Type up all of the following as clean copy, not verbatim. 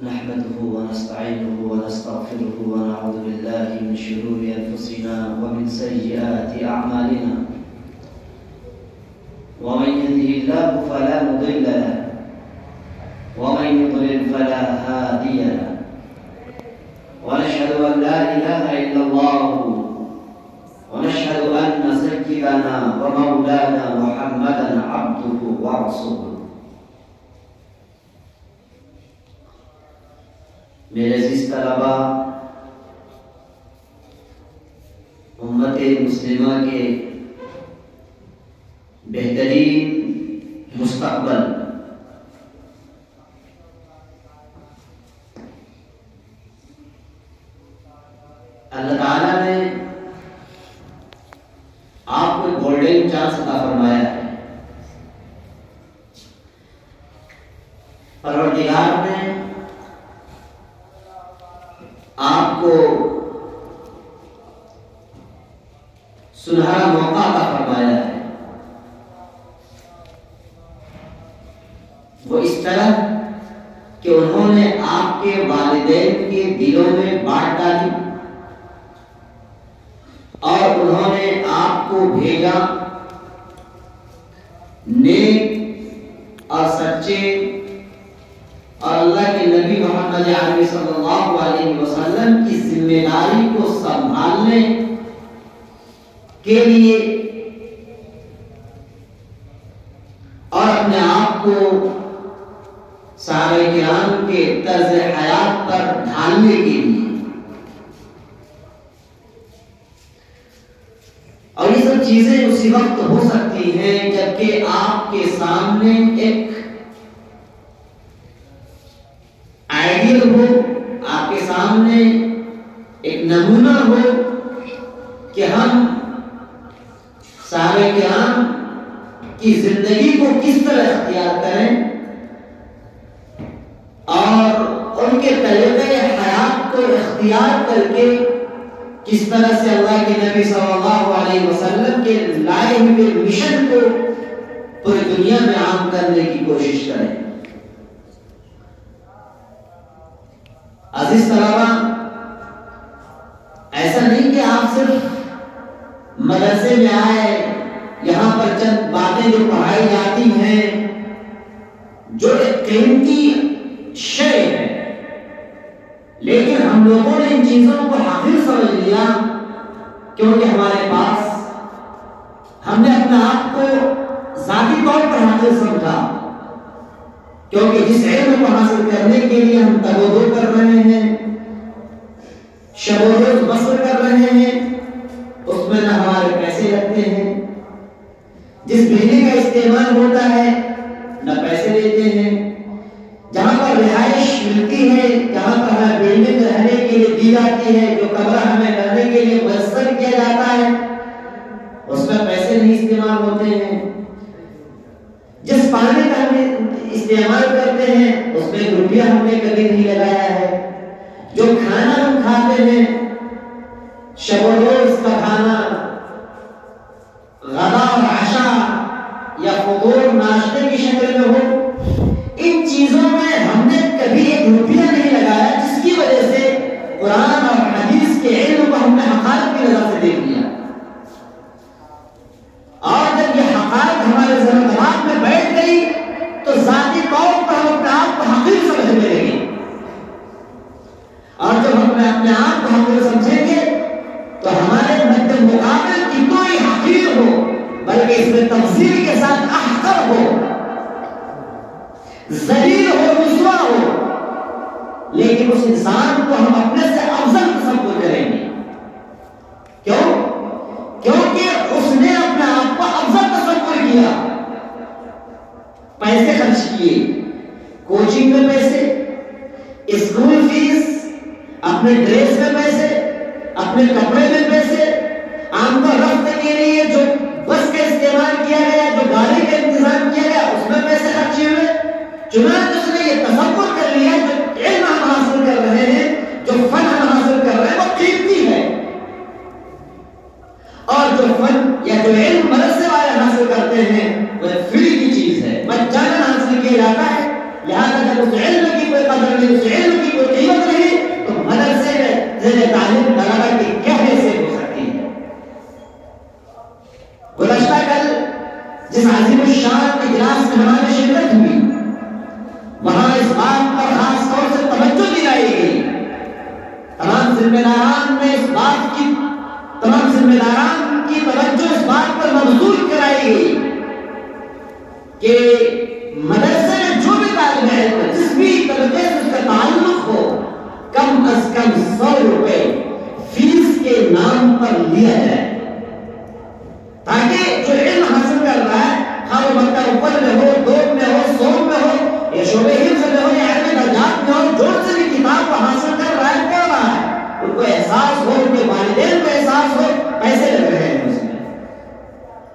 نحمده ونستعينه ونستغفره ونعوذ بالله من شرور أنفسنا ومن سيئات أعمالنا ومن يهده الله فلا مضل له ومن يضلل فلا هادي له ونشهد أن لا إله إلا الله ونشهد أن سيدنا ومولانا محمدا عبده ورسوله. میرے عزیز طلباء، امت مسلمہ کے بہترین مستقبل اللہ تعالیٰ نے آپ کو گولڈن چانس عطا فرمایا ہے. پروردگار نے آپ کو سنہرا موقع عطا فرمایا ہے. وہ اس طرح کہ انہوں نے آپ کے والدین کے دلوں میں بات ڈالی اور انہوں نے آپ کو بھیجا نیک اور سچے اور اللہ کے نبی محمد عربی صلی اللہ علیہ وسلم کی ذمہ داری کو سنبھالنے کے لیے اور اپنے آپ کو صحابہ کرام کے طرز حیات پر ڈھالنے کے لیے. اور یہ سب چیزیں اسی وقت ہو سکتی ہیں جبکہ آپ کے سامنے ایک آئیڈیل ہو، آپ کے سامنے ایک نمونہ ہو کہ ہم صحابہ کرام کی زندگی کو کس طرح اختیار کریں اور ان کے طریقے حیات کو اختیار کر کے کس طرح سے اللہ کے نبی صلی اللہ علیہ وسلم کے لائے ہوئے مشن کو پوری دنیا میں عام کرنے کی کوشش کریں. عزیز طلباء، ایسا نہیں کہ آپ صرف مدرسے میں آئے، یہاں پر چند باتیں جو پڑھائی جاتی ہیں جو ایک قیمتی شے ہے، لیکن ہم لوگوں نے ان چیزوں کو حقیر سمجھ لیا کیونکہ ہمارے پاس ہم نے اپنے آپ کو ذاتی طور پر حقیر سمجھا، کیونکہ جس علم کو حاصل کرنے کے لیے ہم تگ و دو کر رہے ہیں، شب و روز بسر کر رہے ہیں، اس میں نہ ہمارے پیسے لگتے ہیں. جس بجلی کا استعمال ہوتا ہے نہ پیسے لیتے ہیں. جہاں پر رہائش ملتی ہے، جہاں پر ہمیں بلڈنگ رہنے کے لیے دی جاتی ہے، جو کمرہ ہمیں رہنے کے لیے میسر کیا جاتا ہے، اس میں پیسے نہیں استعمال ہوتے ہیں. جس پانی کا ہم استعمال کرتے ہیں اس میں روپیہ ہم نے کبھی نہیں لگایا ہے. جو کھانا ہم کھاتے ہیں، شب و روز کا کھانا، غدا اور عشاء یا فطور ناشتے کی شکل میں ہو، ان چیزوں میں ہم نے کبھی ایک روپیہ نہیں لگایا، جس کی وجہ سے قرآن اور حدیث کے علم کو ہم نے حقائق کی نظر سے دیکھ لیا. اور جب یہ حقائق ہمارے دماغ میں بیٹھ گئی تو ذاتی طور پر ہم اپنے آپ کو حقیر سمجھنے لگے. اور جب ہم اپنے آپ کو حقیر سمجھیں گے تو ہمارے مد مقابل کی کوئی حقیر ہو بلکہ اس میں تفضیل کے ساتھ احقر ہو، ذلیل ہو، رسوا ہو، لیکن اس انسان کو ہم اپنے سے افضل تصور کریں گے. کیوں؟ کیونکہ اس نے اپنے آپ کو افضل تصور کیا. پیسے خرچ کیے، کوچنگ میں پیسے، اسکول فیس، اپنے ڈریس میں پیسے، اپنے کپڑے میں پیسے، آمد و رفت کے لیے جو بس کا استعمال کیا گیا، جو گاڑی کا انتظام کیا گیا، اس میں پیسے خرچ ہوئے. چنانچہ اس نے یہ تصور کر لیا جو علم ہم حاصل کر رہے ہیں، جو فن ہم حاصل کر رہے ہیں وہ قیمتی ہے، اور جو فن یا جو علم مدرسے والے حاصل کرتے ہیں وہ فری کی چیز ہے، مجانا حاصل کیا جاتا ہے. لہذا جب اس علم کی کوئی کوئی قدر نہیں، اس علم کی کوئی قیمت نہیں، تو مدرسے میں زیر تعلیم طلبہ کی کیا حیثیت ہو سکتی ہے؟ گزشتہ کل جس عظیم الشان اجلاس میں ہماری شرکت ہوئی، وہاں اس بات پر خاص طور سے توجہ دلائی گئی، تمام ذمہ داران میں اس بات کی تمام ذمہ داران کی توجہ اس بات پر مبذول کرائی گئی کہ مدرسے میں جو بھی طالب علم جس بھی طبقے سے اس کا تعلق ہو، کم از کم 100 روپے فیس کے نام پر لیا جائے، تاکہ جو علم حاصل کر رہا ہے، ہاں وہ مکتب اوپر میں ہو، دوم میں ہو، سوم میں ہو، یا شعبہ حفظ میں ہو، یا علم درجات میں ہو، جو سے بھی کتاب کو حاصل کر رہا ہے، پڑھ رہا ہے، ان کو احساس ہو، ان کے والدین کو احساس ہو، پیسے لگ رہے ہیں اس میں،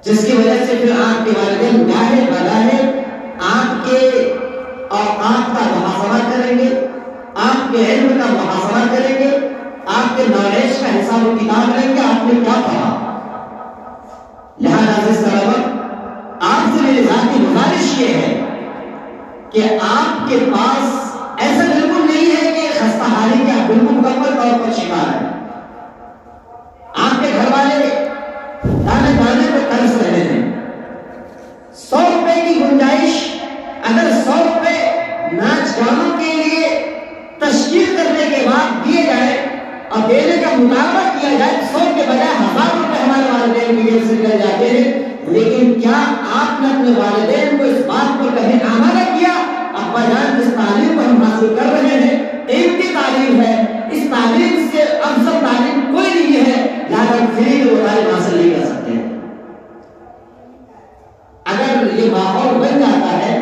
جس کی وجہ سے پھر آپ کے والدین گاہے بگاہے آپ کے اوقات کا محاسبہ کریں گے، آپ کے علم کا محاسبہ کریں گے، آپ کے نالج کا حساب و کتاب لیں گے، آپ نے کیا پڑھا۔ لہذا عزیز طلبہ، آپ سے میری ذاتی گزارش یہ ہے کہ آپ کے پاس ایسا بالکل نہیں ہے کہ خستہ حالی کا بالکل مکمل طور پر شکار ہے، آپ کے گھر والے دانے دانے کو ترس رہے ہیں، 100 روپے کی گنجائش اگر 100 روپے ناچ گانوں کے لیے تشکیل کرنے کے بعد دیے جائے اور دینے کا مطالبہ کیا جائے، 100 کے بجائے 1000 روپے ہمارے والدین کی جیب سے نکل جاتے ہیں، لیکن کیا آپ نے اپنے والدین کو اس بات پر کبھی آمادہ کیا؟ ابا جان، جس تعلیم کو ہم حاصل کر رہے ہیں علم کی تعلیم ہے، اس تعلیم سے افضل تعلیم کوئی نہیں ہے، لہذا فری میں وہ تعلیم حاصل نہیں کر سکتے۔ اگر یہ ماحول بن جاتا ہے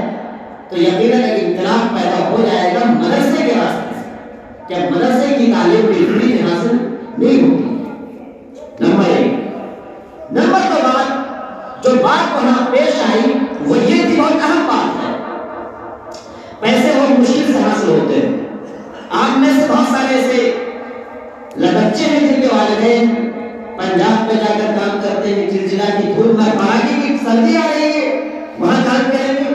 تو یقیناً ایک انقلاب پیدا ہو جائے گا مدرسے کے راستے سے، کہ مدرسے کی تعلیم بھی فری میں حاصل نہیں ہوتی۔ نمبر 1۔ نمبر 2 بات جو بات وہاں پیش آئی وہ یہ تھی، بہت اہم بات ہے، پیسے بہت مشکل سے حاصل ہوتے ہیں۔ آپ میں سے بہت سارے ایسے بچے ہیں جن کے والدین پنجاب میں جا کر کام کرتے ہیں، چلچلا کی دھوپ میں، پڑھائی کی سردی آ رہی ہے، وہاں کام کریں گے،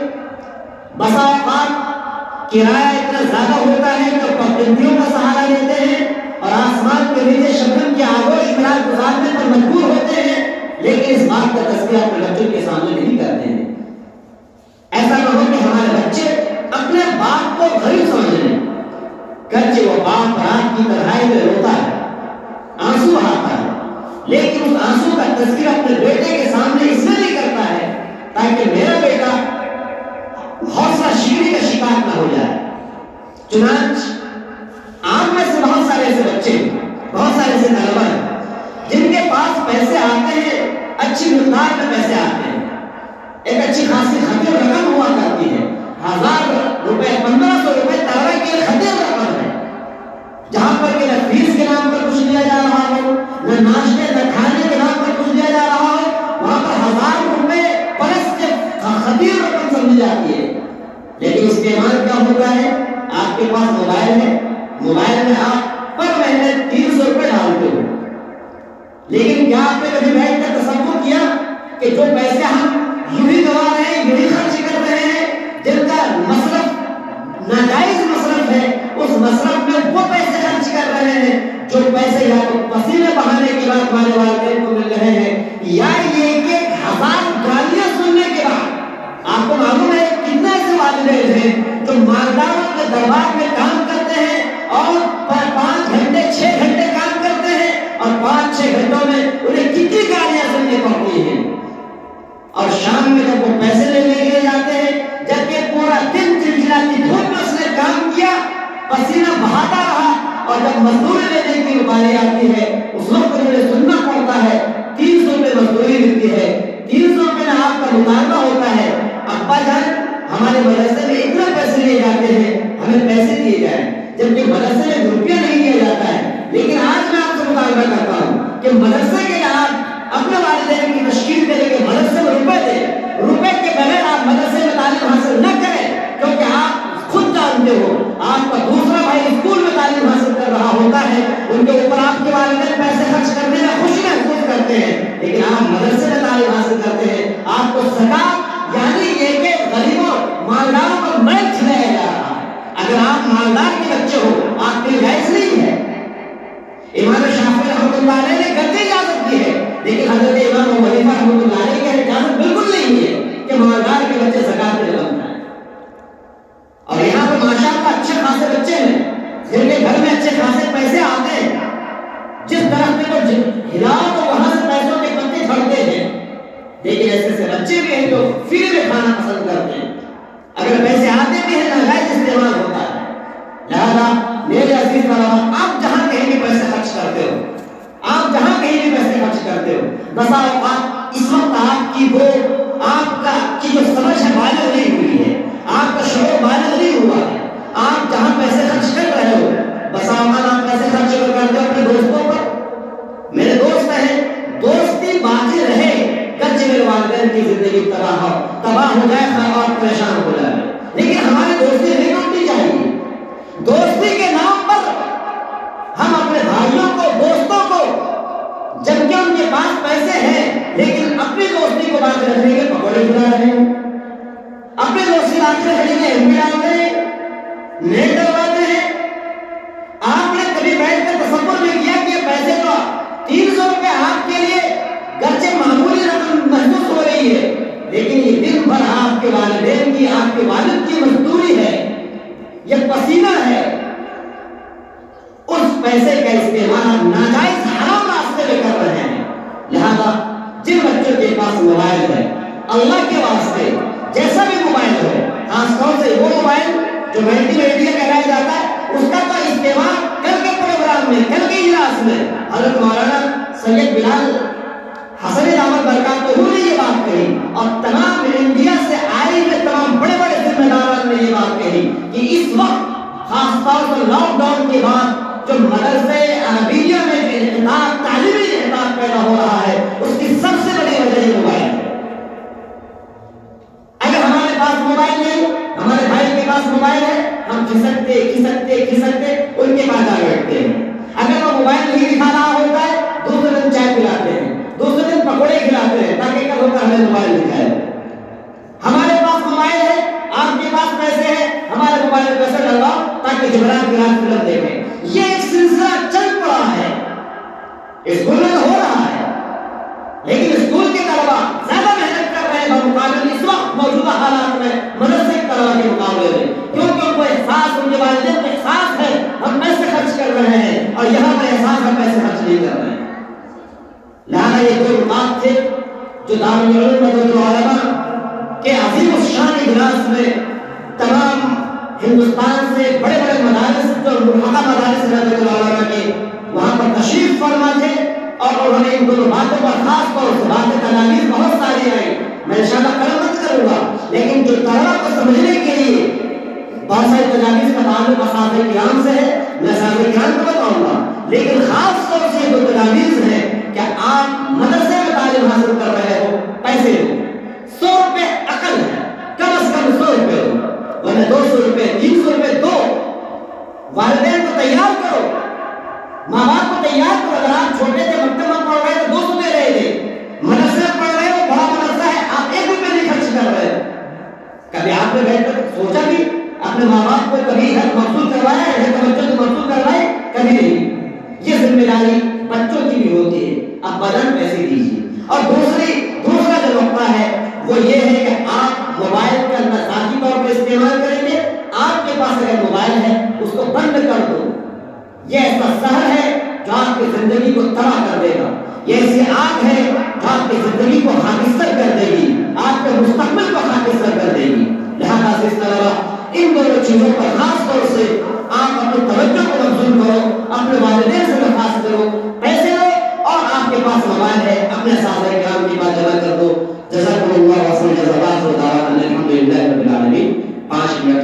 بسا اوقات کرایہ اتنا زیادہ ہوتا ہے کہ پابندیوں کا سہارا لیتے ہیں اور آسمان کے نیچے شبنم کی آگوش میں رات گزارنے پر مجبور ہوتے ہیں، لیکن اس بات کا تذکرہ اپنے بچوں کے سامنے نہیں کرتے ہیں۔ ایسا نہ ہو کہ ہمارے بچے اپنے باپ کو غریب سمجھ لیں، گرچہ وہ باپ رات کی تنہائی میں روتا ہے، آنسو بہاتا ہے، لیکن اس آنسو کا تذکرہ اپنے بیٹے کے سامنے اس لیے نہیں کرتا ہے تاکہ میرا بیٹا حوصلہ شکنی کا شکار نہ ہو جائے۔ چنانچہ آپ میں سے بہت سارے ایسے بچے، بہت سارے ایسے طلبہ ہیں جن کے پاس پیسے آتے ہیں، اچھی مقدار میں پیسے آتے ہیں، ایک اچھی خاصی خطیر رقم ہوا کرتی ہے، 1000 روپے 1500 روپے طلبہ کے لیے خطیر رقم ہے، جہاں پر کہ نہ فیس کے نام پر کچھ لیا جا رہا ہو، نہ ناشتے نہ کھانے کے نام پر کچھ لیا جا رہا ہو، وہاں پر 1000 روپے پلس کے خطیر رقم سمجھی جاتی ہے، لیکن استعمال کیا ہوتا ہے؟ آپ کے پاس موبائل ہے، موبائل میں آپ پر مہینے 300 روپے ڈالتے ہو، لیکن کیا آپ نے کبھی بیٹھ کر تصور کیا کہ جو پیسے ہم یوں ہی گوا رہے ہیں، یوں ہی خرچ کر رہے ہیں، جن کا مصرف ناجائز مصرف ہے، اس مصرف میں وہ پیسے خرچ کر رہے ہیں جو پیسے یا تو پسینے بہانے کے بعد ہمارے والدین کو مل رہے ہیں، یا یہ کہ 1000 گالیاں سننے کے بعد۔ آپ کو معلوم ہے کتنے ایسے والدین ہیں جو مالداروں کے دربار میں کام کرتے ہیں اور 5 گھنٹے 6 گھنٹے کام کرتے ہیں اور 5-6 گھنٹوں میں انہیں کتنی گالیاں سننی پڑتی ہیں، اور شام میں جب وہ پیسے لینے کے لیے جاتے ہیں، جبکہ پورا دن چلچلاتی دھوپ میں اس نے کام کیا، پسینہ بہاتا رہا، اور جب مزدوری لینے کی باری آتی ہے اس وقت انہیں سننا پڑتا ہے 300 روپے مزدوری ملتی ہے، 300 روپے میں آپ کا مطالبہ ہوتا ہے، ابا جان ہمارے مدرسے میں اتنے پیسے لیے جاتے ہیں، ہمیں پیسے دیے جائیں، جبکہ مدرسے میں روپیہ نہیں دیا جاتا ہے۔ لیکن آج میں آپ سے مطالبہ کرتا ہوں کہ مدرسے کے لیے آپ اپنے والدین کی تشکیل کریں کہ مدرسے میں روپے دیں، روپے کے بغیر آپ مدرسے میں تعلیم حاصل نہ کریں، کیونکہ آپ خود جانتے ہو آپ کا دوسرا بھائی اسکول میں تعلیم حاصل کر رہا ہوتا ہے، ان کے اوپر آپ کے والدین پیسے خرچ کرنے میں خوشی محسوس کرتے ہیں، لیکن آپ مدرسے میں تعلیم حاصل کرتے ہیں، آپ کو زکات یعنی یہ کہ غریبوں مالداروں کو میل کھلایا جا رہا ہے۔ اگر آپ اللہ علیہ نے گھر کی اجازت دی ہے، لیکن حضرت امام ابو حنیفہ رحمۃ اللہ علیہ کی اجازت بالکل نہیں ہے کہ مالدار کے بچے زکات میں رقم کھائیں۔ اور یہاں پر ماشاءاللہ اچھے خاصے بچے ہیں جن کے گھر میں اچھے خاصے پیسے آتے ہیں، جس درخت کو ہلاؤ تو وہاں سے پیسوں کے پتے جھڑتے ہیں، لیکن ایسے سے بچے بھی ہیں جو فری میں کھانا پسند کرتے ہیں، اگر پیسے آتے بھی ہیں ناجائز استعمال ہوتا ہے۔ لہذا میرے عزیز طلباء، آپ جہاں کہیں بھی پیسے خرچ کرتے ہو، آپ جہاں کہیں بھی پیسے خرچ کرتے ہو، بسا اوقات اس وقت آپ کی وہ آپ کا کی جو سمجھ ہے بالغ نہیں ہوئی ہے، آپ کا شعور بالغ نہیں ہوا ہے۔ آپ جہاں پیسے خرچ کر رہے ہو، بسا اوقات آپ پیسے خرچ کرتے ہو اپنے دوستوں پر۔ میرے دوست ہیں، دوستی باقی رہے، کچھ میرے والدین کی زندگی تباہ ہو جائے اور پریشان ہو جائے، لیکن ہماری دوستی نہیں ٹوٹنی چاہیے۔ دوستی کے نام پر ہم اپنے بھائیوں کو، دوستوں کو، جبکہ ان کے پاس پیسے ہیں لیکن اپنی دوستی کو باقی رکھنے کے پکوڑے کھلا رہے ہیں، اپنی دوستی باقی رکھنے کے اہم ڈالتے ہیں، نیٹ ڈلواتے ہیں۔ آپ نے کبھی بیٹھ کر تصور نہیں کیا کہ یہ پیسے تو 300 روپے آپ کے لیے گرچہ معمولی رقم محسوس ہو رہی ہے، لیکن یہ دن بھر آپ کے والدین کی، آپ کے والد کی مزدوری ہے، یہ پسینہ ہے۔ اس پیسے کا استعمال آپ ناجائز حرام راستے میں کر رہے ہیں۔ لہذا جن بچوں کے پاس موبائل ہے، اللہ کے واسطے جیسا بھی موبائل ہو، خاص طور سے وہ موبائل جو ملٹی میڈیا کہلایا جاتا ہے، اس کا تو استعمال کل کے پروگرام میں، کل کے اجلاس میں حضرت مولانا سید بلال حسن احمد برکاتہ نے یہ بات کہی، اور تمام انڈیا سے آئے ہوئے تمام بڑے بڑے ذمہ داران نے یہ بات کہی کہ اس وقت خاص طور پر لاک ڈاؤن کے بعد جو مدرسے عربیہ میں انحطاط، تعلیمی انحطاط پیدا ہو رہا ہے، اس کی سب سے بڑی وجہ یہ موبائل ہے۔ اگر ہمارے پاس موبائل نہیں، ہمارے بھائی کے پاس موبائل ہے، ہم کھسکتے ان کے پاس جا بیٹھتے ہیں۔ اگر وہ موبائل نہیں دکھا رہا ہوتا ہے، دوسرے دن چائے پلاتے ہیں، دوسرے دن پکوڑے کھلاتے ہیں تاکہ کل ہوتا ہمیں موبائل دکھائے۔ ہمارے پاس موبائل ہے، آپ کے پاس پیسے ہیں، ہمارے موبائل میں پیسے ڈلواؤ تاکہ جمعرات کی رات فلم دیکھیں۔ یہ ایک سلسلہ چل پڑا ہے، اسکول میں تو ہو رہا ہے، لیکن اسکول کے طلبا زیادہ محنت کر رہے ہیں بمقابل اس وقت موجودہ حالات میں مدرسے کے طلبا کے مقابلے میں، کیونکہ ان کو احساس، ان کے والدین کو احساس ہے ہم پیسے خرچ کر رہے ہیں، اور یہاں پر احساس ہم پیسے خرچ نہیں کر رہے ہیں۔ لہٰذا یہ دو رکعات تھے جو دارالعلوم العلماء کے عظیم الشان اجلاس میں تمام ہندوستان سے بڑے بڑے مدارس جو ملحقہ مدارس العلماء کے وہاں پر تشریف فرما تھے، اور انہوں نے ان دونوں باتوں پر خاص طور سے باتیں تجاویز بہت ساری آئی، میں انشاءاللہ کلام مت کروں گا، لیکن جو طلبا کو سمجھنے کے لیے بہت ساری تجاویز کا تعلق اساتذہ کرام سے ہے، میں اساتذہ کرام کو بتاؤں گا، لیکن خاص طور سے جو تجاویز ہیں کہ آپ مدرسے میں تعلیم حاصل کر رہے ہو، پیسے دو، 100 روپے عقل ہے، کم از کم 100 روپے دو، ورنہ 200 روپے 300 روپے دو۔ والدین کو تیار کرو، ماں باپ کو تیار کرو۔ اگر آپ چھوٹے تھے مکتب میں پڑھ رہے تو 200 دے رہے تھے، مدرسے میں پڑھ رہے ہو، بڑا مدرسہ ہے، آپ 1 روپے نہیں خرچ کر رہے۔ کبھی آپ نے بیٹھ کر سوچا بھی اپنے ماں باپ کو کبھی حق مقصود کروایا ہے، بچوں کو مقصود کروائے؟ کبھی نہیں۔ یہ ذمہ داری بچوں کی بھی ہوتی ہے، اب بدن پیسے دیجیے۔ اور دوسرا جو نقطہ ہے وہ یہ ہے کہ آپ موبائل کا ذاتی طور پر استعمال کریں گے، آپ کے پاس اگر موبائل ہے اس کو بند کر دو۔ یہ ایسا زہر ہے جو آپ کی زندگی کو تباہ کر دے گا، یہ ایسی آگ ہے جو آپ کی زندگی کو خاکستر کر دے گی، آپ کے مستقبل کو خاکستر کر دے گی۔ لہذا اس طرح ان دونوں چیزوں پر خاص طور سے آپ اپنی توجہ کو مبذول کرو، اپنے والدین سے درخواست کرو، پیسے لو، اور آپ کے پاس موبائل ہے اپنے اساتذہ کرام کی بات جمع کر دو۔ جزاکم اللہ خیر، جزاک اللہ خیر، الحمدللہ رب العالمین۔ 5 منٹ